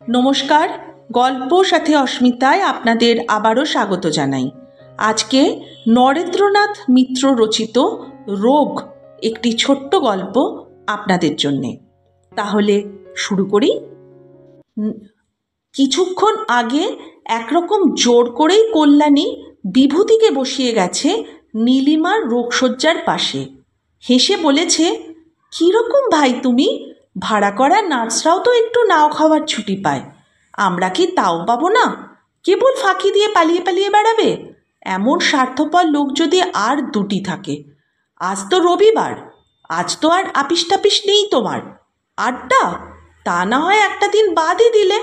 নমস্কার, গল্প সাথে অস্মিতায় আপনাদের আবারও স্বাগত জানাই। আজকে নরেন্দ্রনাথ মিত্র রচিত রোগ একটি ছোট্ট গল্প আপনাদের জন্যে। তাহলে শুরু করি। কিছুক্ষণ আগে একরকম জোর করেই কল্যাণী বিভূতিকে বসিয়ে গেছে নীলিমার রোগশয্যার পাশে। হেসে বলেছে, কীরকম ভাই তুমি? ভাড়া করা নার্সরাও তো একটু নাও খাওয়ার ছুটি পায়, আমরা কি তাও পাবো না? কেবল ফাঁকি দিয়ে পালিয়ে পালিয়ে বেড়াবে? এমন স্বার্থপর লোক যদি আর দুটি থাকে। আজ তো রবিবার, আজ তো আর আপিস টাপিস নেই তোমার। আড্ডা তা না হয় একটা দিন বাদই দিলে।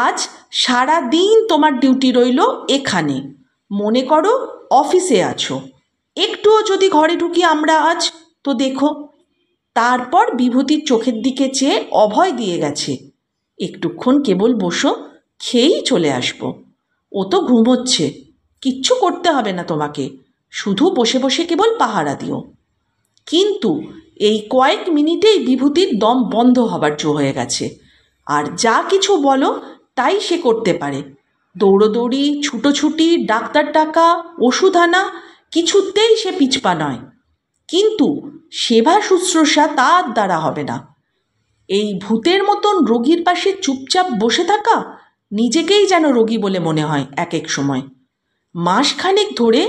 আজ সারা দিন তোমার ডিউটি রইল এখানে। মনে করো অফিসে আছো, একটুও যদি ঘরে ঢুকি আমরা আজ, তো দেখো। তারপর বিভূতির চোখের দিকে চেয়ে অভয় দিয়ে গেছে, একটুক্ষণ কেবল বসো, খেয়েই চলে আসবো। ও তো ঘুমোচ্ছে, কিচ্ছু করতে হবে না তোমাকে, শুধু বসে বসে কেবল পাহারা দিও। কিন্তু এই কয়েক মিনিটেই বিভূতির দম বন্ধ হবার জো হয়ে গেছে। আর যা কিছু বলো তাই সে করতে পারে। দৌড়োদৌড়ি, ছুটোছুটি, ডাক্তার টাকা, ওষুধ আনা, কিছুতেই সে পিছপা নয়। কিন্তু সেবা শুশ্রূষা তার দ্বারা হবে না। এই ভূতের মতন রোগীর পাশে চুপচাপ বসে থাকা নিজেকেই যেন রোগী বলে মনে হয় এক এক সময়। মাসখানেক ধরে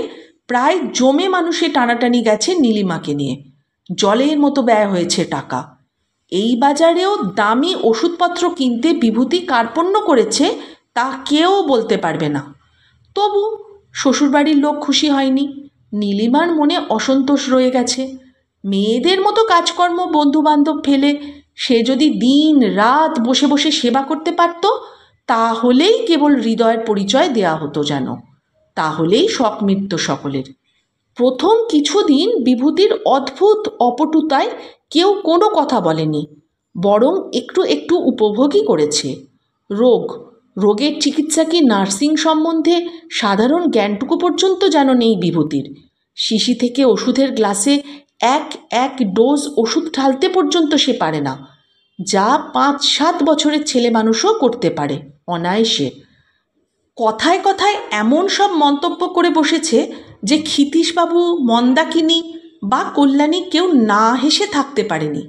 প্রায় জমে মানুষে টানাটানি গেছে নীলিমাকে নিয়ে, জলের মতো ব্যয় হয়েছে টাকা। এই বাজারেও দামি ওষুধপত্র কিনতে বিভূতি কার্পণ্য করেছে তা কেউ বলতে পারবে না। তবু শ্বশুরবাড়ির লোক খুশি হয়নি, নীলিমার মনে অসন্তোষ রয়ে গেছে। মেয়েদের মতো কাজকর্ম বন্ধুবান্ধব ফেলে সে যদি দিন রাত বসে বসে সেবা করতে পারত, তাহলেই কেবল হৃদয়ের পরিচয় দেয়া হতো যেন, তাহলেই শখ মিটত সকলের। প্রথম কিছুদিন বিভূতির অদ্ভুত অপটুতায় কেউ কোনো কথা বলেনি, বরং একটু একটু উপভোগই করেছে। রোগের চিকিৎসা কি নার্সিং সম্বন্ধে সাধারণ জ্ঞানটুকু পর্যন্ত যেন নেই বিভূতির। শিশি থেকে ওষুধের গ্লাসে এক এক ডোজ ওষুধ ঢালতে পর্যন্ত সে পারে না, যা 5-7 বছরের ছেলে মানুষও করতে পারে অনায়াসে। কথায় কথায় এমন সব মন্তব্য করে বসেছে যে ক্ষিতীশবাবু, মন্দাকিনী বা কল্যাণী কেউ না হেসে থাকতে পারেনি।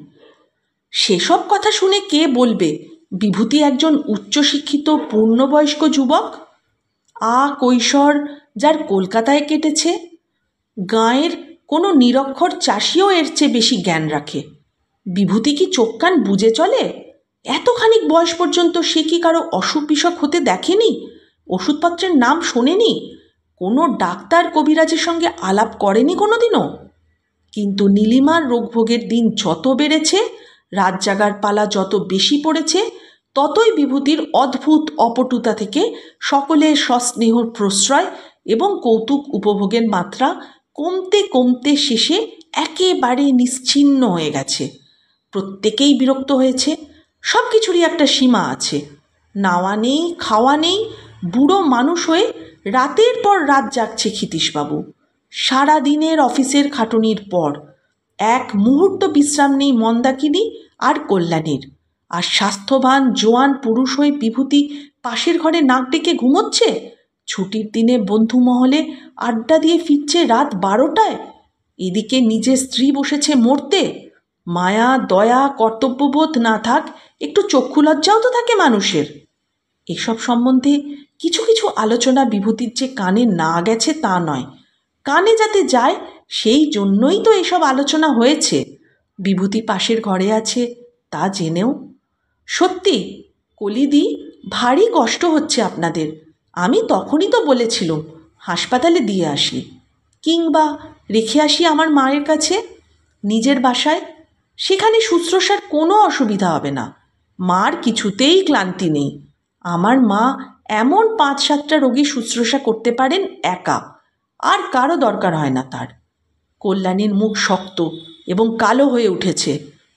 সেসব কথা শুনে কে বলবে বিভূতি একজন উচ্চশিক্ষিত পূর্ণবয়স্ক যুবক? কৈশোর যার কলকাতায় কেটেছে। গাঁয়ের কোনো নিরক্ষর চাষিও এর চেয়ে বেশি জ্ঞান রাখে। বিভূতি কি চোখ কান বুজে চলে? এতখানি বয়স পর্যন্ত সে কি কারো অসুখ বিসুখ হতে দেখেনি? ওষুধপত্রের নাম শোনেনি? কোনো ডাক্তার কবিরাজের সঙ্গে আলাপ করেনি কোনো দিনও? কিন্তু নীলিমার রোগভোগের দিন যত বেড়েছে, রাত জাগার পালা যত বেশি পড়েছে, ততই বিভূতির অদ্ভুত অপটুতা থেকে সকলের সস্নেহ প্রশ্রয় এবং কৌতুক উপভোগের মাত্রা কমতে কমতে শেষে একেবারে নিশ্চিহ্ন হয়ে গেছে। প্রত্যেকেই বিরক্ত হয়েছে। সব কিছুরই একটা সীমা আছে। নাওয়া নেই, খাওয়া নেই, বুড়ো মানুষ হয়ে রাতের পর রাত জাগছে ক্ষিতীশবাবু। সারা দিনের অফিসের খাটুনির পর এক মুহূর্ত বিশ্রাম নেই মন্দাকিনী আর কল্যাণীর। আর স্বাস্থ্যবান জোয়ান পুরুষ হয়ে বিভূতি পাশের ঘরে নাক ডেকে ঘুমোচ্ছে। ছুটির দিনে বন্ধু মহলে আড্ডা দিয়ে ফিরছে রাত 12টায়। এদিকে নিজের স্ত্রী বসেছে মরতে। মায়া, দয়া, কর্তব্যবোধ না থাক, একটু চক্ষু লজ্জাও তো থাকে মানুষের। এসব সম্বন্ধে কিছু কিছু আলোচনা বিভূতির যে কানে না গেছে তা নয়, কানে যাতে যায় সেই জন্যই তো এসব আলোচনা হয়েছে। বিভূতি পাশের ঘরে আছে তা জেনেও। সত্যি কলিদি, ভারী কষ্ট হচ্ছে আপনাদের। আমি তখনই তো বলেছিলুম হাসপাতালে দিয়ে আসি, কিংবা রেখে আসি আমার মায়ের কাছে নিজের বাসায়। সেখানে শুশ্রূষার কোনো অসুবিধা হবে না, মার কিছুতেই ক্লান্তি নেই। আমার মা এমন 5-7টা রোগী শুশ্রূষা করতে পারেন একা, আর কারো দরকার হয় না তার। কল্যাণীর মুখ শক্ত এবং কালো হয়ে উঠেছে।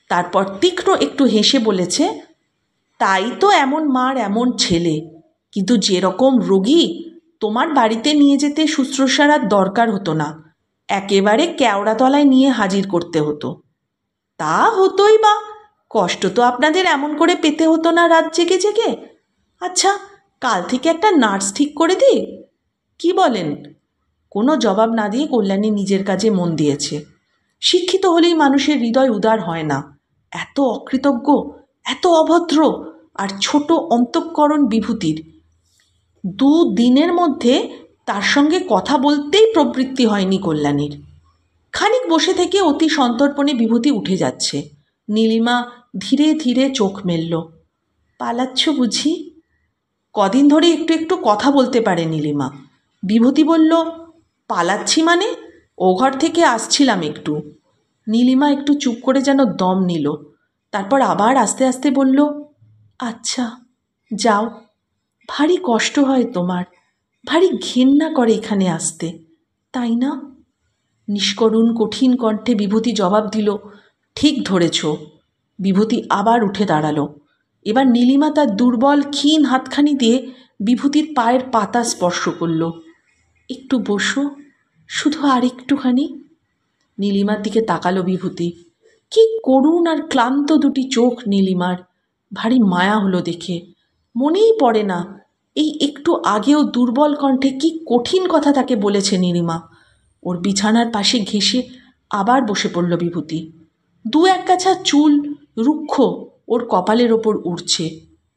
তারপর তীক্ষ্ণ একটু হেসে বলেছে, তাই তো এমন মার এমন ছেলে। কিন্তু যেরকম রোগী তোমার বাড়িতে নিয়ে যেতে শুশ্রূষার আর দরকার হতো না, একেবারে কেওড়াতলায় নিয়ে হাজির করতে হতো। তা হতোই বা, কষ্ট তো আপনাদের এমন করে পেতে হতো না রাত জেগে জেগে। আচ্ছা, কাল থেকে একটা নার্স ঠিক করে দিই, কি বলেন? কোনো জবাব না দিয়ে কল্যাণী নিজের কাজে মন দিয়েছে। শিক্ষিত হলেই মানুষের হৃদয় উদার হয় না। এত অকৃতজ্ঞ, এত অভদ্র আর ছোট অন্তঃকরণ বিভূতির। দুদিনের মধ্যে তার সঙ্গে কথা বলতেই প্রবৃত্তি হয়নি কল্যাণীর। খানিক বসে থেকে অতি সন্তর্পণে বিভূতি উঠে যাচ্ছে। নীলিমা ধীরে ধীরে চোখ মেলল। পালাচ্ছ বুঝি? কদিন ধরে একটু একটু কথা বলতে পারে নীলিমা। বিভূতি বলল, পালাচ্ছি মানে? ও ঘর থেকে আসছিলাম একটু। নীলিমা একটু চুপ করে যেন দম নিল। তারপর আবার আস্তে আস্তে বলল, আচ্ছা যাও। ভারী কষ্ট হয় তোমার, ভারী ঘেন্না করে এখানে আসতে, তাই না? নিষ্করুণ কঠিন কণ্ঠে বিভূতি জবাব দিল, ঠিক ধরেছ। বিভূতি আবার উঠে দাঁড়ালো। এবার নীলিমা তার দুর্বল ক্ষীণ হাতখানি দিয়ে বিভূতির পায়ের পাতা স্পর্শ করল। একটু বসো, শুধু আর একটুখানি। নীলিমার দিকে তাকালো বিভূতি। কি করুণ আর ক্লান্ত দুটি চোখ নীলিমার। ভারী মায়া হলো দেখে। মনেই পড়ে না এই একটু আগেও দুর্বল কণ্ঠে কি কঠিন কথা তাকে বলেছে নীলিমা। ওর বিছানার পাশে ঘেঁষে আবার বসে পড়ল বিভূতি। দু এক গাছা চুল রুক্ষ ওর কপালের ওপর উড়ছে।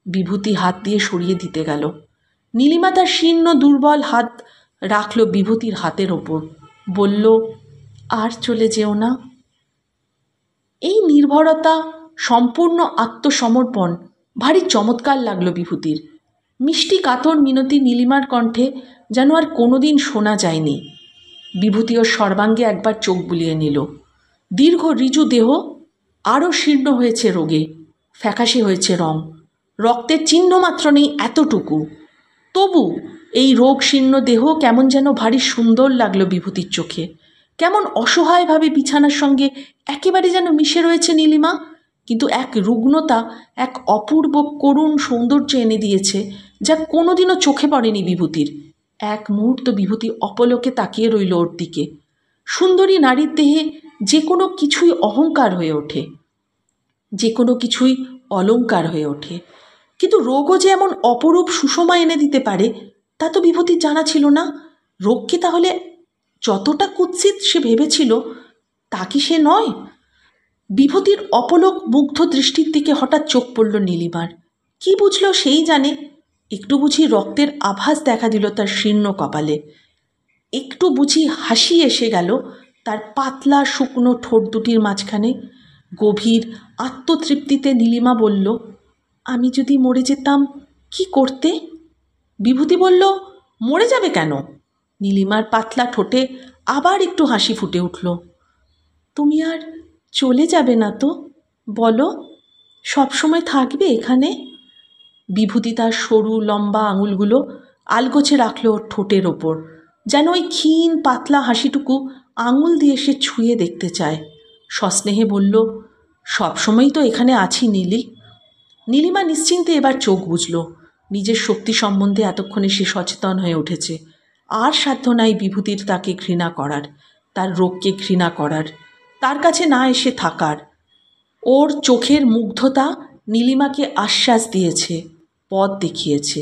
বিভূতি হাত দিয়ে সরিয়ে দিতে গেল। নীলিমা তার শীর্ণ দুর্বল হাত রাখল বিভূতির হাতের ওপর, বলল, আর চলে যেও না। এই নির্ভরতা, সম্পূর্ণ আত্মসমর্পণ ভারী চমৎকার লাগলো বিভূতির। মিষ্টি কাতর মিনতি নীলিমার কণ্ঠে যেন আর কোনোদিন শোনা যায়নি। বিভূতি ওর সর্বাঙ্গে একবার চোখ বুলিয়ে নিল। দীর্ঘ ঋজু দেহ আরও শীর্ণ হয়েছে রোগে, ফ্যাকাশে হয়েছে রং। রক্তের চিহ্ন মাত্র নেই এতটুকু। তবু এই রোগ শীর্ণ দেহ কেমন যেন ভারী সুন্দর লাগলো বিভূতির চোখে। কেমন অসহায়ভাবে বিছানার সঙ্গে একেবারে যেন মিশে রয়েছে নীলিমা, কিন্তু এক রুগ্নতা, এক অপূর্ব করুণ সৌন্দর্য এনে দিয়েছে যা কোনোদিনও চোখে পড়েনি বিভূতির। এক মুহূর্ত বিভূতি অপলকে তাকিয়ে রইল ওর দিকে। সুন্দরী নারীর দেহে যে কোনো কিছুই অহংকার হয়ে ওঠে, যে কোনো কিছুই অলংকার হয়ে ওঠে, কিন্তু রোগও যে এমন অপরূপ সুষমা এনে দিতে পারে তা তো বিভূতির জানা ছিল না। রোগকে তাহলে যতটা কুৎসিত সে ভেবেছিল তা কি সে নয়? বিভূতির অপলক মুগ্ধ দৃষ্টির দিকে হঠাৎ চোখ পড়ল নীলিমার। কি বুঝল সেই জানে। একটু বুঝি রক্তের আভাস দেখা দিল তার শীর্ণ কপালে। একটু বুঝি হাসি এসে গেল তার পাতলা শুকনো ঠোঁট দুটির মাঝখানে। গভীর আত্মতৃপ্তিতে নীলিমা বলল, আমি যদি মরে যেতাম কি করতে? বিভূতি বলল, মরে যাবে কেন? নীলিমার পাতলা ঠোঁটে আবার একটু হাসি ফুটে উঠল। তুমি আর চলে যাবে না তো? বলো, সবসময় থাকবে এখানে? বিভূতি তার সরু লম্বা আঙুলগুলো আলগোছে রাখল ওর ঠোঁটের ওপর, যেন ওই ক্ষীণ পাতলা হাসিটুকু আঙুল দিয়ে সে ছুঁয়ে দেখতে চায়। সস্নেহে বলল, সবসময়ই তো এখানে আছি নীলি। নীলিমা নিশ্চিন্তে এবার চোখ বুঝল। নিজের শক্তি সম্বন্ধে এতক্ষণে সে সচেতন হয়ে উঠেছে। আর সাধ্য নাই বিভূতির তাকে ঘৃণা করার, তার রোগকে ঘৃণা করার, তার কাছে না এসে থাকার। ওর চোখের মুগ্ধতা নীলিমাকে আশ্বাস দিয়েছে, পথ দেখিয়েছে।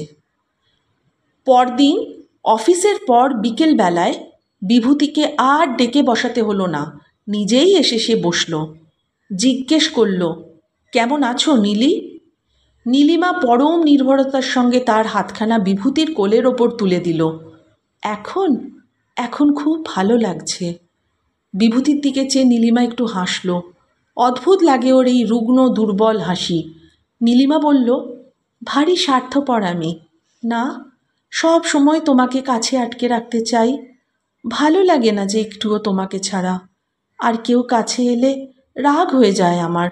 পরদিন অফিসের পর বিকেলবেলায় বিভূতিকে আর ডেকে বসাতে হলো না, নিজেই এসে সে বসল। জিজ্ঞেস করল, কেমন আছো নীলি? নীলিমা পরম নির্ভরতার সঙ্গে তার হাতখানা বিভূতির কোলের ওপর তুলে দিল। এখন এখন খুব ভালো লাগছে। বিভূতির দিকে চেয়ে নীলিমা একটু হাসল। অদ্ভুত লাগে ওর এই রুগ্ন দুর্বল হাসি। নীলিমা বলল, ভারী স্বার্থপর আমি না, সব সময় তোমাকে কাছে আটকে রাখতে চাই। ভালো লাগে না যে একটুও তোমাকে ছাড়া। আর কেউ কাছে এলে রাগ হয়ে যায় আমার।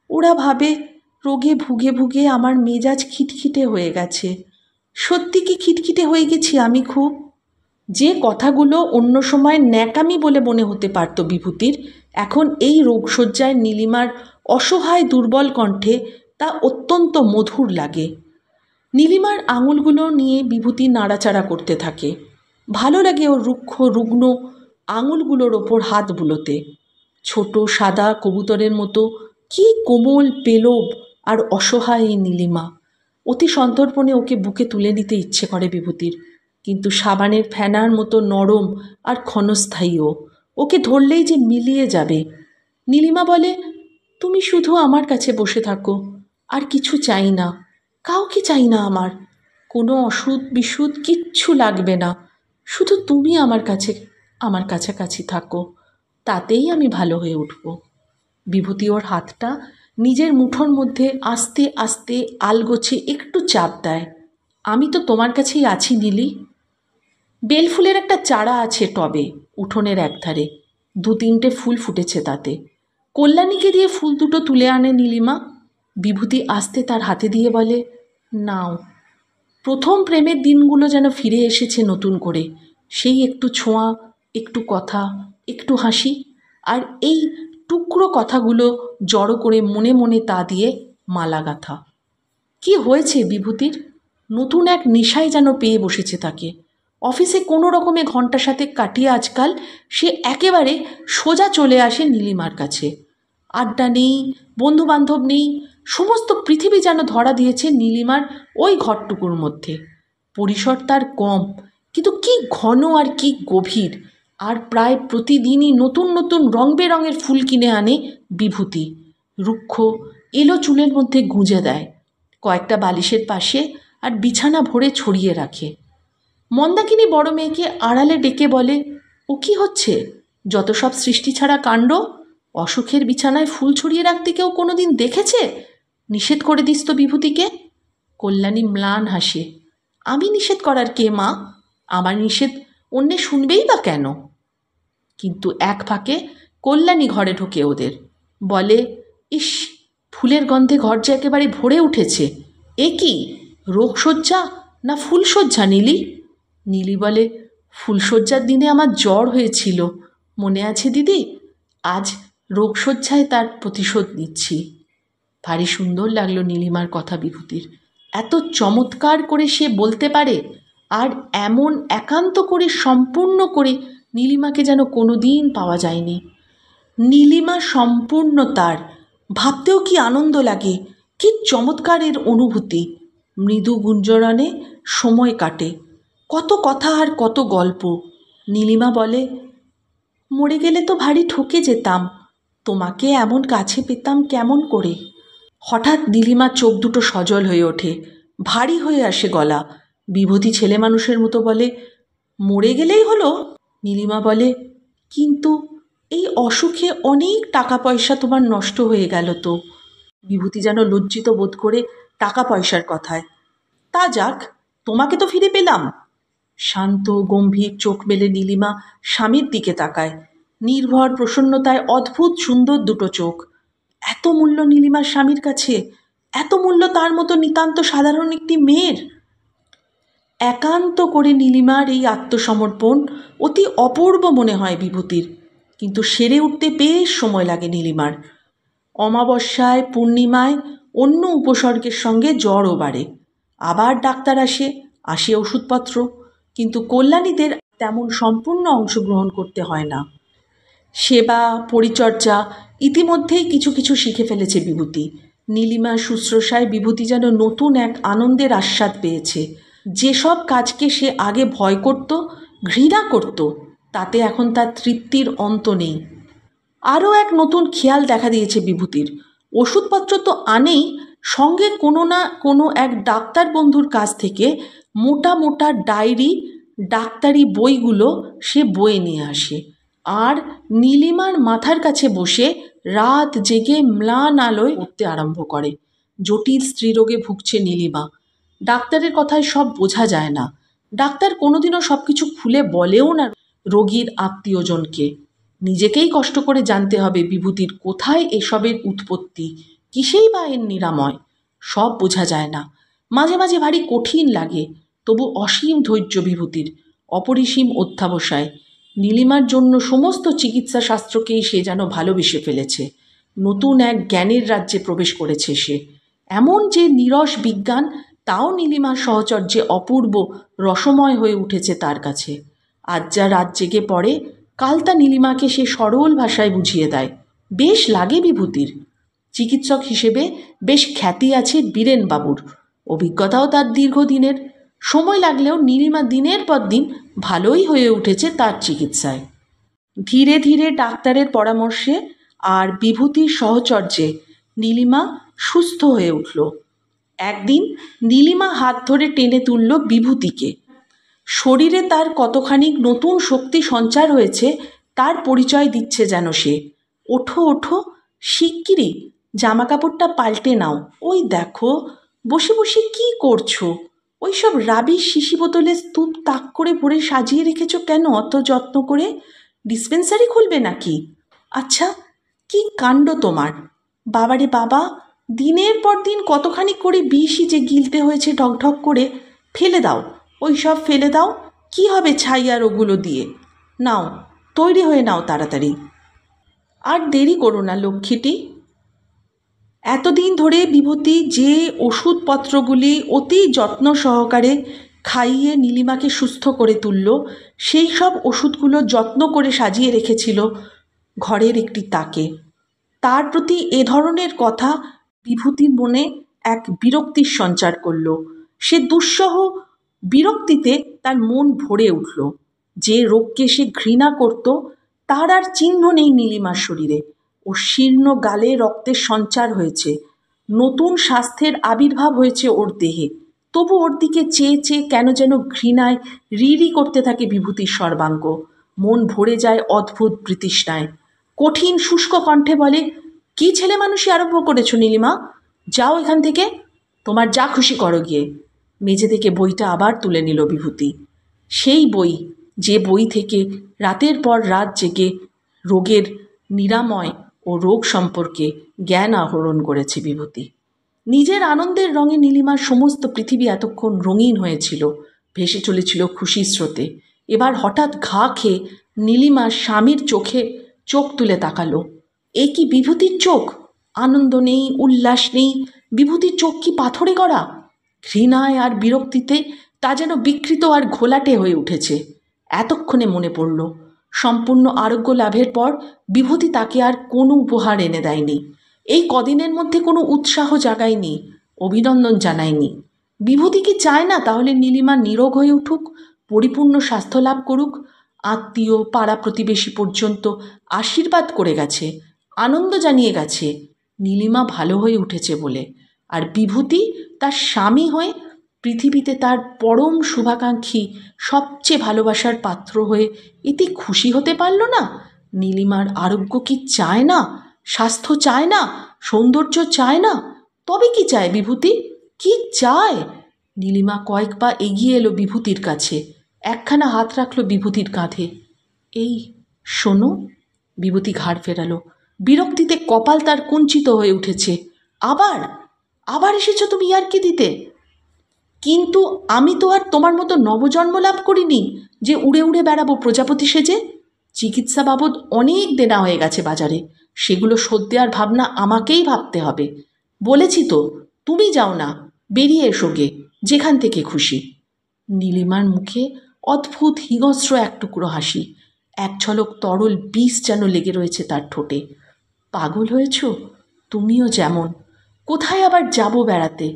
ওরা ভাবে রোগে ভুগে ভুগে আমার মেজাজ খিটখিটে হয়ে গেছে। সত্যি কি খিটখিটে হয়ে গেছি আমি খুব? যে কথাগুলো অন্য সময় ন্যাকামি বলে মনে হতে পারত বিভূতির, এখন এই রোগশয্যায় নীলিমার অসহায় দুর্বল কণ্ঠে তা অত্যন্ত মধুর লাগে। নীলিমার আঙুলগুলো নিয়ে বিভূতি নাড়াচাড়া করতে থাকে। ভালো লাগে ওর রুক্ষ রুগ্ন আঙুলগুলোর ওপর হাত বুলোতে। ছোট সাদা কবুতরের মতো কি কোমল পেলব আর অসহায় এই নীলিমা। অতি সন্তর্পণে ওকে বুকে তুলে নিতে ইচ্ছে করে বিভূতির, কিন্তু সাবানের ফেনার মতো নরম আর ক্ষণস্থায়ী ও। ওকে ধরলেই যে মিলিয়ে যাবে। নীলিমা বলে, তুমি শুধু আমার কাছে বসে থাকো, আর কিছু চাই না, কাউকে চাই না আমার, কোনো অসুধ বিসুধ কিচ্ছু লাগবে না, শুধু তুমি আমার কাছাকাছি থাকো, তাতেই আমি ভালো হয়ে উঠব। বিভূতি ওর হাতটা নিজের মুঠোর মধ্যে আস্তে আস্তে আলগোছে একটু চাপ দেয়। আমি তো তোমার কাছেই আছি নীলি। বেলফুলের একটা চারা আছে টবে উঠোনের একধারে, 2-3টে ফুল ফুটেছে তাতে। কল্যাণীকে দিয়ে ফুল দুটো তুলে আনে নীলিমা। বিভূতি আস্তে তার হাতে দিয়ে বলে, নাও। প্রথম প্রেমের দিনগুলো যেন ফিরে এসেছে নতুন করে, সেই একটু ছোঁয়া, একটু কথা, একটু হাসি, আর এই টুকরো কথাগুলো জড়ো করে মনে মনে তা দিয়ে মালা গাঁথা। কি হয়েছে বিভূতির? নতুন এক নেশায় যেন পেয়ে বসেছে তাকে। অফিসে কোনো রকমে ঘণ্টা 7 কাটিয়ে আজকাল সে একেবারে সোজা চলে আসে নীলিমার কাছে। আড্ডা নেই, বন্ধুবান্ধব নেই, সমস্ত পৃথিবী যেন ধরা দিয়েছে নীলিমার ওই ঘরটুকুর মধ্যে। পরিসর তার কম, কিন্তু কি ঘন আর কি গভীর। আর প্রায় প্রতিদিনই নতুন নতুন রং বেরঙের ফুল কিনে আনে বিভূতি, রুক্ষ এলো চুলের মধ্যে গুঁজে দেয়, কয়েকটা বালিশের পাশে আর বিছানা ভরে ছড়িয়ে রাখে। মন্দাকিনী বড় মেয়েকে আড়ালে ডেকে বলে, ও কি হচ্ছে, যত সব সৃষ্টি ছাড়া কাণ্ড। অসুখের বিছানায় ফুল ছড়িয়ে রাখতে কেউ কোনো দিন দেখেছে? নিষেধ করে দিস তো বিভূতিকে। কল্যাণী ম্লান হাসে, আমি নিষেধ করার কে মা? আমার নিষেধ অন্যে শুনবেই বা কেন? কিন্তু এক ফাঁকে কল্যাণী ঘরে ঢোকে ওদের, বলে, ইস, ফুলের গন্ধে ঘর যে একেবারে ভরে উঠেছে। এ কি রোগশয্যা না ফুলশয্যা নীলি? নীলি বলে, ফুলশয্যার দিনে আমার জ্বর হয়েছিল, মনে আছে দিদি? আজ রোগশয্যায় তার প্রতিশোধ নিচ্ছি। ভারী সুন্দর লাগলো নীলিমার কথা বিভূতির। এত চমৎকার করে সে বলতে পারে, আর এমন একান্ত করে সম্পূর্ণ করে নীলিমাকে যেন কোনো দিন পাওয়া যায়নি। নীলিমা সম্পূর্ণ তার, ভাবতেও কি আনন্দ লাগে, কি চমৎকারের অনুভূতি। মৃদু গুঞ্জরণে সময় কাটে, কত কথা আর কত গল্প। নীলিমা বলে, মরে গেলে তো ভারী ঠকে যেতাম, তোমাকে এমন কাছে পেতাম কেমন করে। হঠাৎ নীলিমার চোখ দুটো সজল হয়ে ওঠে, ভারী হয়ে আসে গলা। বিভূতি ছেলে মানুষের মতো বলে, মরে গেলেই হলো? নীলিমা বলে, কিন্তু এই অসুখে অনেক টাকা পয়সা তোমার নষ্ট হয়ে গেল তো। বিভূতি যেন লজ্জিত বোধ করে টাকা পয়সার কথায়। তা যাক, তোমাকে তো ফিরে পেলাম। শান্ত গম্ভীর চোখ মেলে নীলিমা স্বামীর দিকে তাকায়, নির্ভর প্রসন্নতায় অদ্ভুত সুন্দর দুটো চোখ। এত মূল্য নীলিমার স্বামীর কাছে, এত মূল্য তার মতো নিতান্ত সাধারণ একটি মেয়ের। একান্ত করে নীলিমার এই আত্মসমর্পণ অতি অপূর্ব মনে হয় বিভূতির, কিন্তু সেরে উঠতে বেশ সময় লাগে নীলিমার। অমাবস্যায় পূর্ণিমায় অন্য উপসর্গের সঙ্গে জ্বরও বাড়ে, আবার ডাক্তার আসে ওষুধপত্র, কিন্তু কল্যাণীদের তেমন সম্পূর্ণ অংশগ্রহণ করতে হয় না। সেবা পরিচর্যা ইতিমধ্যেই কিছু কিছু শিখে ফেলেছে বিভূতি। নীলিমার শুশ্রূষায় বিভূতি যেন নতুন এক আনন্দের আস্বাদ পেয়েছে। যেসব কাজকে সে আগে ভয় করত, ঘৃণা করত, তাতে এখন তার তৃপ্তির অন্ত নেই। আরও এক নতুন খেয়াল দেখা দিয়েছে বিভূতির। ওষুধপত্র তো আনেই, সঙ্গে কোনো না কোনো এক ডাক্তার বন্ধুর কাছ থেকে মোটা মোটা ডায়েরি, ডাক্তারি বইগুলো সে বয়ে নিয়ে আসে, আর নীলিমার মাথার কাছে বসে রাত জেগে ম্লান আলোয় পড়তে আরম্ভ করে। জটিল স্ত্রীরোগে ভুগছে নীলিমা। ডাক্তারের কথায় সব বোঝা যায় না, ডাক্তার কোনোদিনও সব কিছু খুলে বলেও না রোগীর আত্মীয়জনকে। নিজেকেই কষ্ট করে জানতে হবে বিভূতির কোথায় এসবের উৎপত্তি, কিসেই বা এর নিরাময়। সব বোঝা যায় না, মাঝে মাঝে ভারী কঠিন লাগে, তবু অসীম ধৈর্য বিভূতির, অপরিসীম অধ্যাবসায়। নীলিমার জন্য সমস্ত চিকিৎসা শাস্ত্রকেই সে যেন ভালোবেসে ফেলেছে। নতুন এক জ্ঞানের রাজ্যে প্রবেশ করেছে সে। এমন যে নীরস বিজ্ঞান, তাও নীলিমার সহচর্যে অপূর্ব রসময় হয়ে উঠেছে তার কাছে। আজ যা রাত জেগে পড়ে, কাল তা নীলিমাকে সে সরল ভাষায় বুঝিয়ে দেয়। বেশ লাগে বিভূতির। চিকিৎসক হিসেবে বেশ খ্যাতি আছে বীরেনবাবুর, অভিজ্ঞতাও তার দীর্ঘদিনের। সময় লাগলেও নীলিমা দিনের পর দিন ভালোই হয়ে উঠেছে তার চিকিৎসায়। ধীরে ধীরে ডাক্তারের পরামর্শে আর বিভূতির সহচর্যে নীলিমা সুস্থ হয়ে উঠল। একদিন নীলিমা হাত ধরে টেনে তুলল বিভূতিকে। শরীরে তার কতখানি নতুন শক্তি সঞ্চার হয়েছে তার পরিচয় দিচ্ছে যেন সে। ওঠো ওঠো, শিগগিরই জামা কাপড়টা পাল্টে নাও। ওই দেখো, বসে বসে কি করছো? ওই সব রাবিশ শিশি বোতলে স্তূপ তাক করে ভরে সাজিয়ে রেখেছো কেন অত যত্ন করে? ডিসপেন্সারি খুলবে নাকি? আচ্ছা, কি কাণ্ড তোমার! বাবারে বাবা, দিনের পর দিন কতখানি করে বিষই যে গিলতে হয়েছে ঢকঢক করে। ফেলে দাও, ওই সব ফেলে দাও। কি হবে ছাই আর ওগুলো দিয়ে? নাও, তৈরি হয়ে নাও তাড়াতাড়ি। আর দেরি করো না লক্ষ্মীটি। এতদিন ধরে বিভূতি যে ওষুধপত্রগুলি অতি যত্ন সহকারে খাইয়ে নীলিমাকে সুস্থ করে তুলল, সেই সব ওষুধগুলো যত্ন করে সাজিয়ে রেখেছিল ঘরের একটি তাকে। তার প্রতি এ ধরনের কথা বিভূতির মনে এক বিরক্তির সঞ্চার করল। সে দুঃসহ বিরক্তিতে তার মন ভরে উঠল। যে রোগকে সে ঘৃণা করত তার আর চিহ্ন নেই নীলিমার শরীরে। ও শীর্ণ গালে রক্তের সঞ্চার হয়েছে, নতুন স্বাস্থ্যের আবির্ভাব হয়েছে ওর দেহে। তবু ওর দিকে চেয়ে চেয়ে কেন যেন ঘৃণায় রি করতে থাকে বিভূতির সর্বাঙ্গ। মন ভরে যায় অদ্ভুত বৃতৃষ্ণায়। কঠিন শুষ্ক কণ্ঠে বলে, কি ছেলে মানুষই আরম্ভ করেছ নীলিমা? যাও এখান থেকে, তোমার যা খুশি করো গিয়ে। মেঝে থেকে বইটা আবার তুলে নিল বিভূতি। সেই বই, যে বই থেকে রাতের পর রাত জেগে রোগের নিরাময় ও রোগ সম্পর্কে জ্ঞান আহরণ করেছে বিভূতি। নিজের আনন্দের রঙে নীলিমার সমস্ত পৃথিবী এতক্ষণ রঙিন হয়েছিল, ভেসে চলেছিল খুশির স্রোতে। এবার হঠাৎ ঘা খেয়ে নীলিমা স্বামীর চোখে চোখ তুলে তাকালো। এ কি বিভূতির চোখ? আনন্দ নেই, উল্লাস নেই। বিভূতির চোখ কি পাথরে গড়া? ঘৃণায় আর বিরক্তিতে তা যেন বিকৃত আর ঘোলাটে হয়ে উঠেছে। এতক্ষণে মনে পড়ল, সম্পূর্ণ আরোগ্য লাভের পর বিভূতি তাকে আর কোনো উপহার এনে দেয়নি। এই কদিনের মধ্যে কোনো উৎসাহ জাগায়নি, অভিনন্দন জানায়নি। বিভূতি কি চায় না তাহলে নীলিমা নিরোগ হয়ে উঠুক, পরিপূর্ণ স্বাস্থ্য লাভ করুক? আত্মীয় পাড়া প্রতিবেশী পর্যন্ত আশীর্বাদ করে গেছে, আনন্দ জানিয়ে গেছে নীলিমা ভালো হয়ে উঠেছে বলে। আর বিভূতি তার স্বামী হয়ে পৃথিবীতে তার পরম শুভাকাঙ্ক্ষী, সবচেয়ে ভালোবাসার পাত্র হয়ে এতে খুশি হতে পারল না? নীলিমার আরোগ্য কি চায় না? স্বাস্থ্য চায় না? সৌন্দর্য চায় না? তবে কি চায় বিভূতি? কি চায়? নীলিমা কয়েক পা এগিয়ে এলো বিভূতির কাছে, একখানা হাত রাখলো বিভূতির কাঁধে। এই শোনো। বিভূতি ঘাড় ফেরালো। বিরক্তিতে কপাল তার কুঞ্চিত হয়ে উঠেছে। আবার আবার এসেছো তুমি ইয়ার্কি দিতে? কিন্তু আমি তো আর তোমার মতো নবজন্ম লাভ করিনি যে উড়ে উড়ে বেড়াবো প্রজাপতি সেজে। চিকিৎসা বাবদ অনেক দেনা হয়ে গেছে বাজারে, সেগুলো শোধ দেওয়ার ভাবনা আমাকেই ভাবতে হবে। বলেছি তো, তুমি যাও না, বেরিয়ে এসো গে যেখান থেকে খুশি। নীলিমার মুখে অদ্ভুত হিংস্র এক টুকরো হাসি, এক ঝলক তরল বিষ যেন লেগে রয়েছে তার ঠোঁটে। পাগল হয়েছ? তুমিও যেমন। কোথায় আবার যাব বেড়াতে?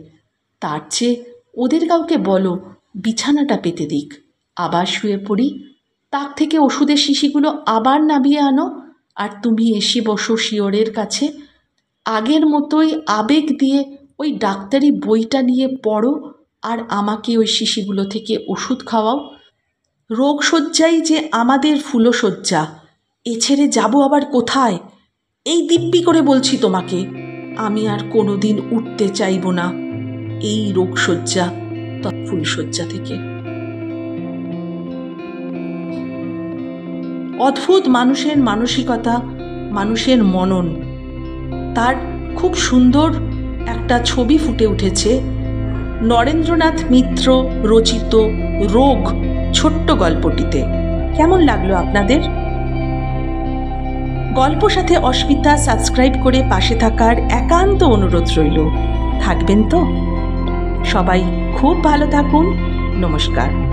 তার চেয়ে ওদের কাউকে বলো বিছানাটা পেতে দিক, আবার শুয়ে পড়ি। তাক থেকে ওষুধের শিশিগুলো আবার নামিয়ে আনো, আর তুমি এসে বসো শিয়রের কাছে। আগের মতোই আবেগ দিয়ে ওই ডাক্তারি বইটা নিয়ে পড়ো, আর আমাকে ওই শিশিগুলো থেকে ওষুধ খাওয়াও। রোগশয্যাই যে আমাদের ফুলশয্যা, এ ছেড়ে যাবো আবার কোথায়? এই দিব্যি করে বলছি তোমাকে, আমি আর কোনো দিন উঠতে চাইব না এই রোগশয্যা ফুলশয্যা থেকে। অদ্ভুত মানুষের মানসিকতা, মানুষের মনন, তার খুব সুন্দর একটা ছবি ফুটে উঠেছে নরেন্দ্রনাথ মিত্র রচিত রোগ ছোট্ট গল্পটিতে। কেমন লাগলো আপনাদের? গল্প সাথে অস্মিতা সাবস্ক্রাইব করে পাশে থাকার একান্ত অনুরোধ রইল। থাকবেন তো? সবাই খুব ভালো থাকুন। নমস্কার।